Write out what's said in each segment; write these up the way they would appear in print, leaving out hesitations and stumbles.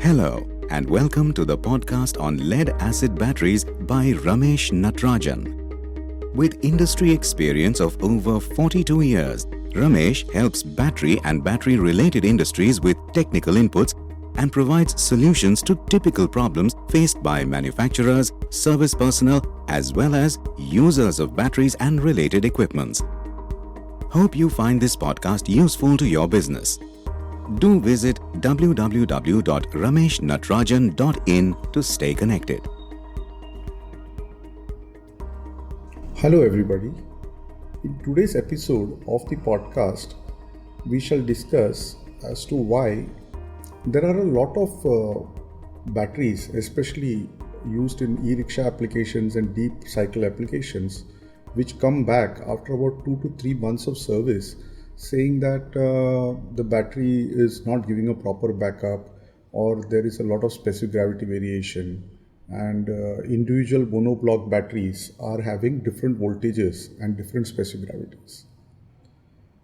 Hello and welcome to the podcast on lead-acid batteries by Ramesh Natarajan. With industry experience of over 42 years, Ramesh helps battery and battery-related industries with technical inputs and provides solutions to typical problems faced by manufacturers, service personnel, as well as users of batteries and related equipments. Hope you find this podcast useful to your business. Do visit www.rameshnatarajan.in to stay connected. Hello everybody. In today's episode of the podcast, we shall discuss as to why there are a lot of batteries, especially used in e-rickshaw applications and deep cycle applications, which come back after about 2 to 3 months of service, saying that the battery is not giving a proper backup, or there is a lot of specific gravity variation, and individual monoblock batteries are having different voltages and different specific gravities.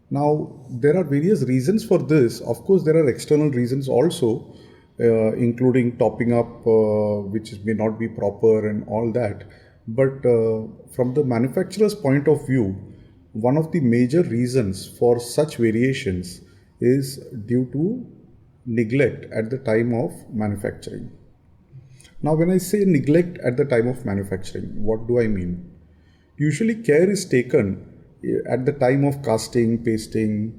Now, there are various reasons for this. Of course, there are external reasons also, including topping up, which may not be proper and all that. But from the manufacturer's point of view, one of the major reasons for such variations is due to neglect at the time of manufacturing. Now, when I say neglect at the time of manufacturing, what do I mean? Usually care is taken at the time of casting, pasting,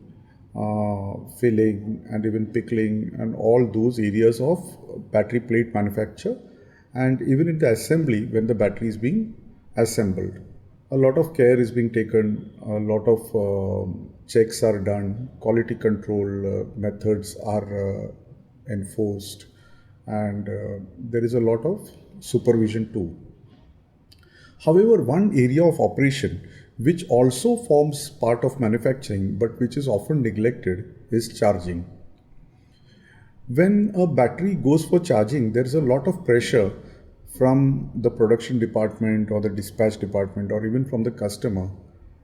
filling, and even pickling, and all those areas of battery plate manufacture, and even in the assembly when the battery is being assembled. A lot of care is being taken, a lot of checks are done, quality control methods are enforced, and there is a lot of supervision too. However, one area of operation which also forms part of manufacturing but which is often neglected is charging. When a battery goes for charging, there is a lot of pressure from the production department or the dispatch department or even from the customer,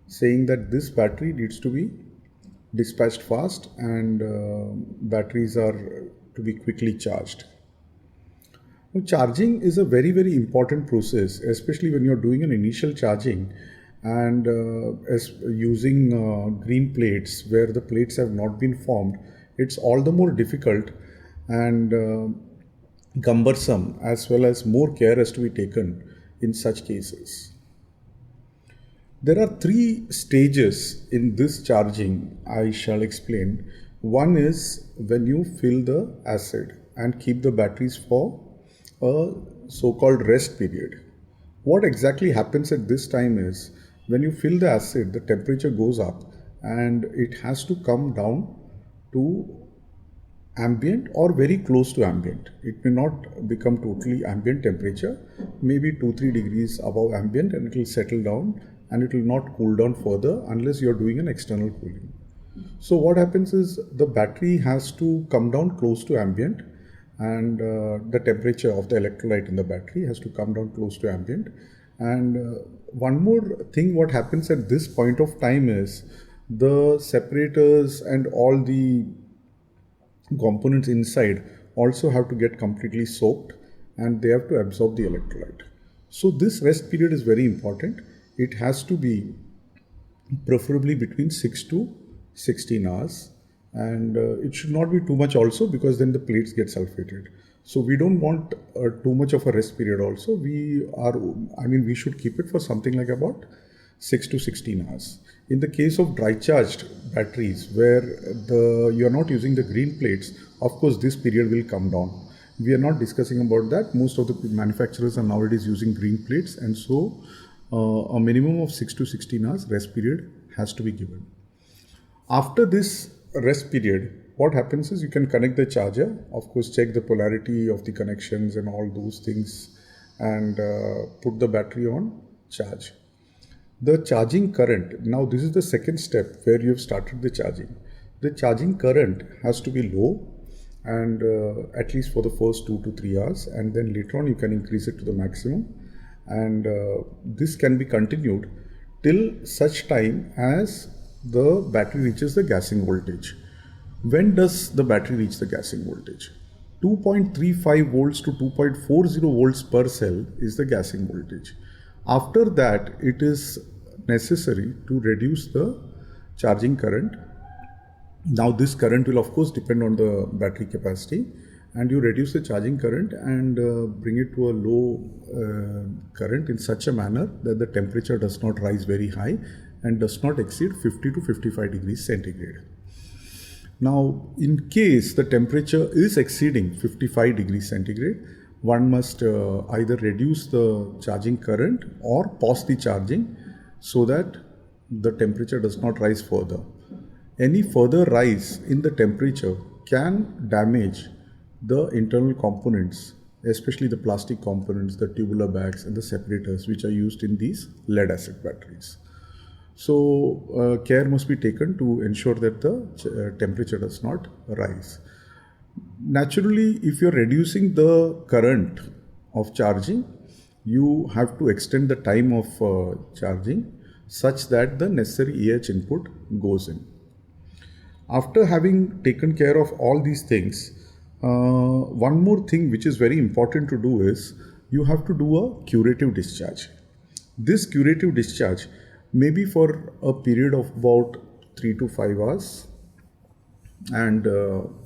saying that this battery needs to be dispatched fast and batteries are to be quickly charged. Now, charging is a very, very important process, especially when you're doing an initial charging and as using green plates where the plates have not been formed. It's all the more difficult and cumbersome, as well as more care has to be taken in such cases. There are 3 stages in this charging I shall explain. One is when you fill the acid and keep the batteries for a so-called rest period. What exactly happens at this time is when you fill the acid, the temperature goes up and it has to come down to ambient or very close to ambient. It may not become totally ambient temperature, maybe 2-3 degrees above ambient, and it will settle down and it will not cool down further unless you are doing an external cooling. So what happens is the battery has to come down close to ambient, and the temperature of the electrolyte in the battery has to come down close to ambient. And one more thing what happens at this point of time is the separators and all the components inside also have to get completely soaked and they have to absorb the electrolyte. So this rest period is very important. It has to be preferably between 6 to 16 hours, and it should not be too much also, because then the plates get sulfated. So we don't want too much of a rest period also. We should keep it for something like about 6 to 16 hours. In the case of dry charged batteries where you are not using the green plates, of course this period will come down. We are not discussing about that. Most of the manufacturers are nowadays using green plates, and so a minimum of 6 to 16 hours rest period has to be given. After this rest period, what happens is you can connect the charger, of course check the polarity of the connections and all those things, and put the battery on charge. The charging current, now this is the second step where you have started the charging. The charging current has to be low, and at least for the first 2 to 3 hours, and then later on you can increase it to the maximum, and this can be continued till such time as the battery reaches the gassing voltage. When does the battery reach the gassing voltage? 2.35 volts to 2.40 volts per cell is the gassing voltage. After that, it is necessary to reduce the charging current. Now this current will of course depend on the battery capacity, and you reduce the charging current and bring it to a low current in such a manner that the temperature does not rise very high and does not exceed 50 to 55 degrees centigrade. Now, in case the temperature is exceeding 55 degrees centigrade, one must either reduce the charging current or pause the charging so that the temperature does not rise further. Any further rise in the temperature can damage the internal components, especially the plastic components, the tubular bags and the separators which are used in these lead acid batteries. So care must be taken to ensure that the temperature does not rise. Naturally, if you're reducing the current of charging, you have to extend the time of charging such that the necessary input goes in. After having taken care of all these things, one more thing which is very important to do is you have to do a curative discharge. This curative discharge may be for a period of about 3 to 5 hours and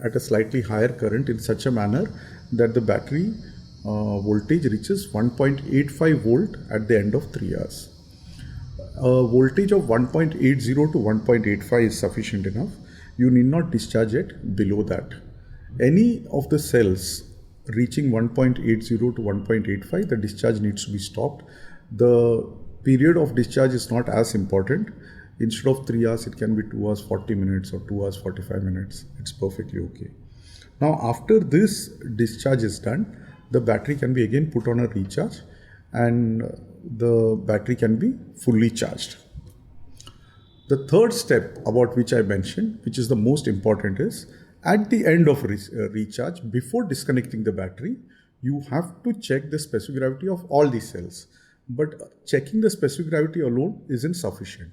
at a slightly higher current in such a manner that the battery voltage reaches 1.85 volt at the end of 3 hours. A voltage of 1.80 to 1.85 is sufficient enough. You need not discharge it below that. Any of the cells reaching 1.80 to 1.85, the discharge needs to be stopped. The period of discharge is not as important. Instead of 3 hours, it can be 2 hours 40 minutes or 2 hours 45 minutes. It's perfectly okay. Now, after this discharge is done, the battery can be again put on a recharge and the battery can be fully charged. The third step about which I mentioned, which is the most important, is at the end of recharge, before disconnecting the battery, you have to check the specific gravity of all these cells. But checking the specific gravity alone isn't sufficient.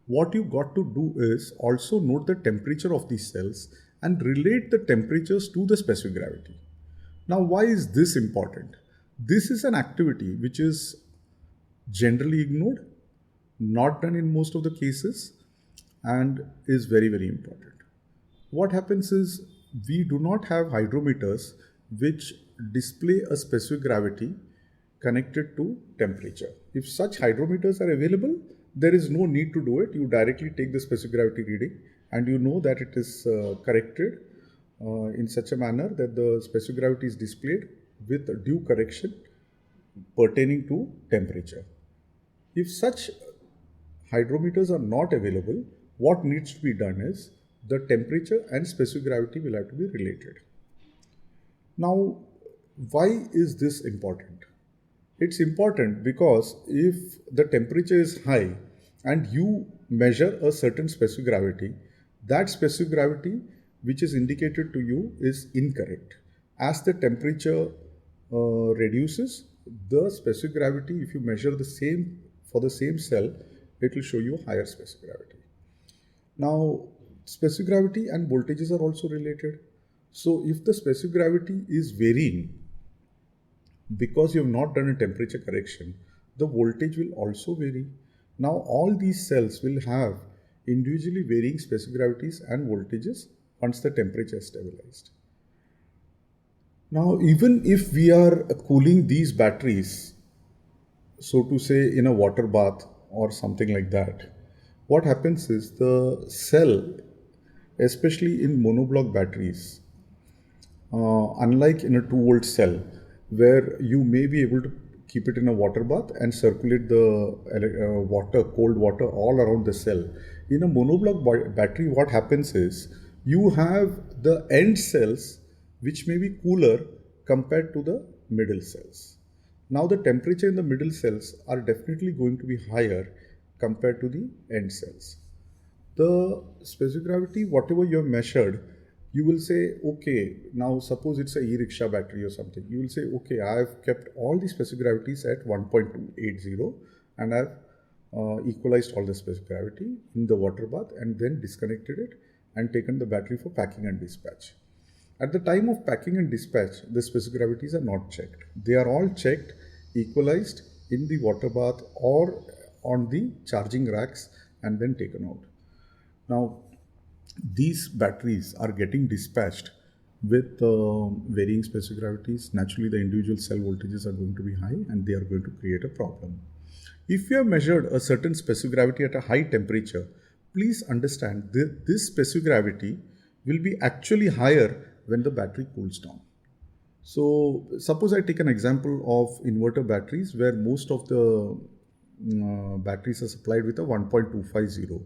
What you got to do is also note the temperature of these cells and relate the temperatures to the specific gravity. Now, why is this important? This is an activity which is generally ignored, not done in most of the cases, and is very, very important. What happens is we do not have hydrometers which display a specific gravity connected to temperature. If such hydrometers are available, there is no need to do it. You directly take the specific gravity reading and you know that it is corrected in such a manner that the specific gravity is displayed with due correction pertaining to temperature. If such hydrometers are not available, what needs to be done is the temperature and specific gravity will have to be related. Now, why is this important? It's important because if the temperature is high and you measure a certain specific gravity, that specific gravity which is indicated to you is incorrect. As the temperature reduces, the specific gravity, if you measure the same for the same cell, it will show you higher specific gravity. Now, specific gravity and voltages are also related. So, if the specific gravity is varying because you have not done a temperature correction, the voltage will also vary. Now, all these cells will have individually varying specific gravities and voltages once the temperature is stabilized. Now, even if we are cooling these batteries, so to say, in a water bath or something like that, what happens is the cell, especially in monoblock batteries, unlike in a 2-volt cell, where you may be able to keep it in a water bath and circulate the cold water all around the cell. In a monoblock battery, what happens is you have the end cells which may be cooler compared to the middle cells. Now the temperature in the middle cells are definitely going to be higher compared to the end cells. The specific gravity, whatever you have measured, you will say, okay, now suppose it's a e-rickshaw battery or something. You will say, okay, I have kept all the specific gravities at 1.280 and I have equalized all the specific gravity in the water bath and then disconnected it and taken the battery for packing and dispatch. At the time of packing and dispatch, the specific gravities are not checked. They are all checked, equalized in the water bath or on the charging racks and then taken out. Now, these batteries are getting dispatched with varying specific gravities. Naturally, the individual cell voltages are going to be high and they are going to create a problem. If you have measured a certain specific gravity at a high temperature, please understand that this specific gravity will be actually higher when the battery cools down. So, suppose I take an example of inverter batteries where most of the batteries are supplied with a 1.250.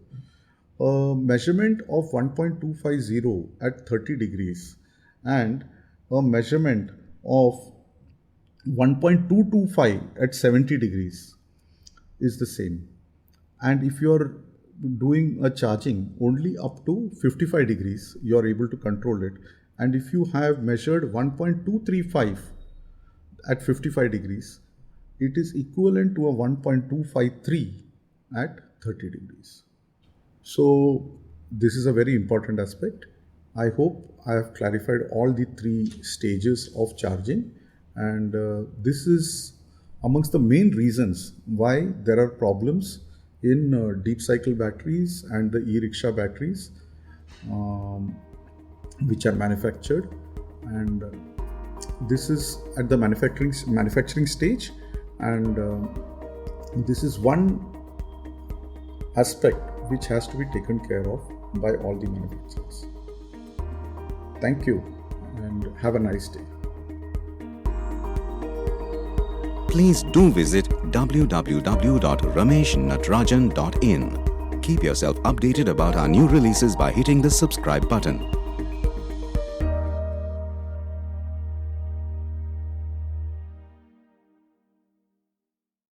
A measurement of 1.250 at 30 degrees and a measurement of 1.225 at 70 degrees is the same. And if you are doing a charging only up to 55 degrees, you are able to control it. And if you have measured 1.235 at 55 degrees, it is equivalent to a 1.253 at 30 degrees. So this is a very important aspect. I hope I have clarified all the three stages of charging, and this is amongst the main reasons why there are problems in deep cycle batteries and the e-rickshaw batteries which are manufactured, and this is at the manufacturing stage, and this is one aspect which has to be taken care of by all the manufacturers. Thank you and have a nice day. Please do visit www.rameshnatrajan.in. Keep yourself updated about our new releases by hitting the subscribe button.